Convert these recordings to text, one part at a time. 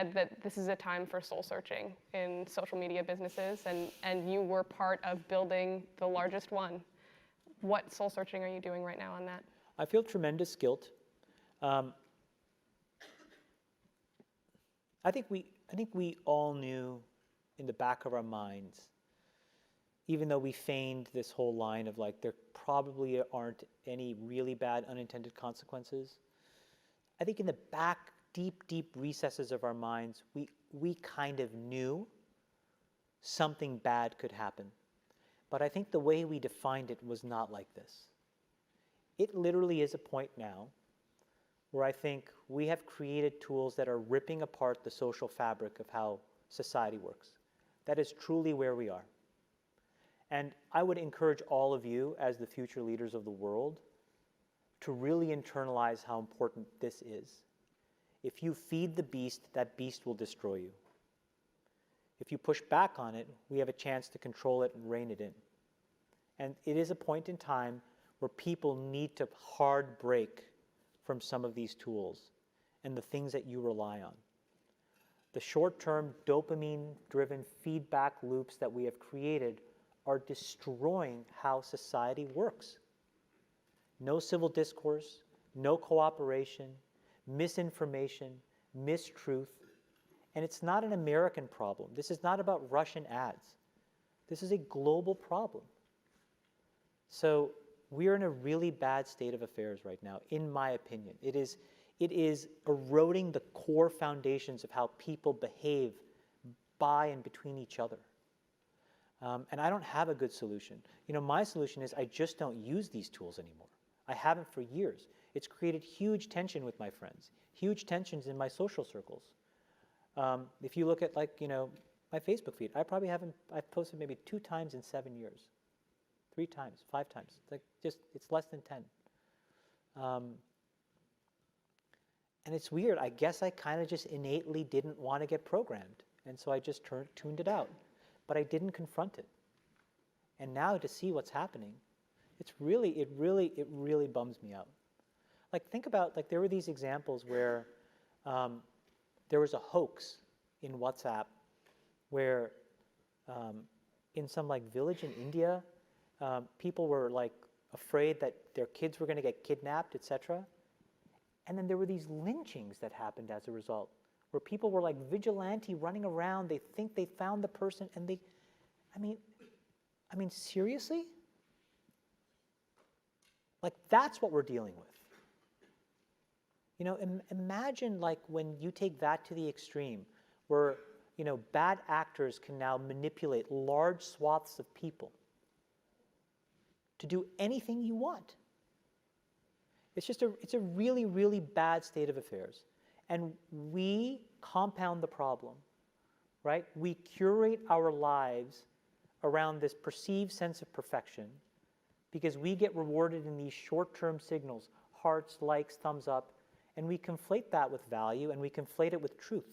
said that this is a time for soul searching in social media businesses, and you were part of building the largest one. What soul searching are you doing right now on that? I feel tremendous guilt. I think we all knew in the back of our minds, even though we feigned this whole line of like, there probably aren't any really bad unintended consequences. I think in the back, deep recesses of our minds, we kind of knew something bad could happen. But I think the way we defined it was not like this. It literally is a point now where I think we have created tools that are ripping apart the social fabric of how society works. That is truly where we are. And I would encourage all of you, as the future leaders of the world, to really internalize how important this is. If you feed the beast, that beast will destroy you. If you push back on it, we have a chance to control it and rein it in. And it is a point in time where people need to hard break from some of these tools and the things that you rely on. The short-term dopamine-driven feedback loops that we have created are destroying how society works. No civil discourse, no cooperation, misinformation, mistruth. And it's not an American problem. This is not about Russian ads. This is a global problem. So we are in a really bad state of affairs right now, in my opinion. It is eroding the core foundations of how people behave by and between each other. And I don't have a good solution. You know, my solution is I just don't use these tools anymore. I haven't for years. It's created huge tension with my friends, huge tensions in my social circles. If you look at, like, you know, my Facebook feed, I've posted maybe 2 times in 7 years. 3 times, 5 times. It's less than 10. And it's weird. I guess I kind of just innately didn't want to get programmed. And so I just tuned it out. But I didn't confront it. And now to see what's happening, it really bums me out. Like, think about, like, there were these examples where there was a hoax in WhatsApp where in some, like, village in India, people were, like, afraid that their kids were going to get kidnapped, etc. And then there were these lynchings that happened as a result, where people were like vigilante running around. They think they found the person, and I mean, seriously? Like, that's what we're dealing with. You know, imagine, like, when you take that to the extreme, where, you know, bad actors can now manipulate large swaths of people to do anything you want. It's a really bad state of affairs. And we compound the problem, right? We curate our lives around this perceived sense of perfection because we get rewarded in these short-term signals, hearts, likes, thumbs up, and we conflate that with value and we conflate it with truth.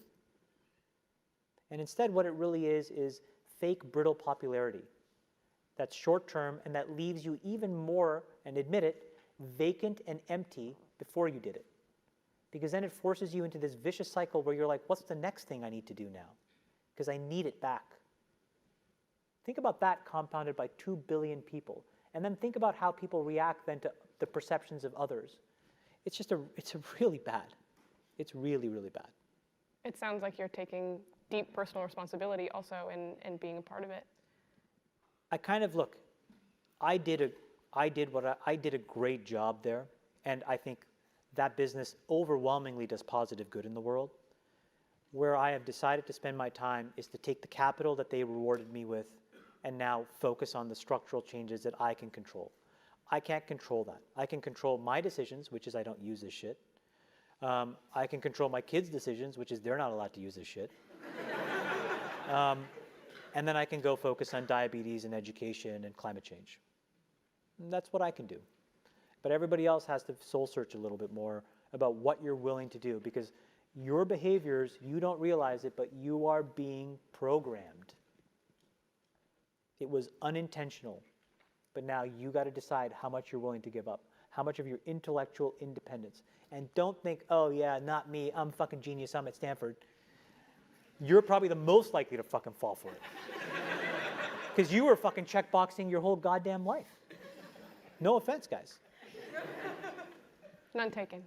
And instead what it really is fake, brittle popularity that's short-term and that leaves you even more, and admit it, vacant and empty before you did it. Because then it forces you into this vicious cycle where you're like, what's the next thing I need to do now? Because I need it back. Think about that compounded by 2 billion people. And then think about how people react then to the perceptions of others. It's really bad. It's really bad. It sounds like you're taking deep personal responsibility also in being a part of it. I kind of, look, I did a great job there, and I think that business overwhelmingly does positive good in the world. Where I have decided to spend my time is to take the capital that they rewarded me with and now focus on the structural changes that I can control. I can't control that. I can control my decisions, which is I don't use this shit. I can control my kids' decisions, which is they're not allowed to use this shit. And then I can go focus on diabetes and education and climate change. And that's what I can do. But everybody else has to soul search a little bit more about what you're willing to do, because your behaviors, you don't realize it, but you are being programmed. It was unintentional, but now you got to decide how much you're willing to give up, how much of your intellectual independence. And don't think, oh yeah, not me, I'm fucking genius, I'm at Stanford. you're probably the most likely to fucking fall for it. Because you were fucking checkboxing your whole goddamn life. No offense, guys. None taken.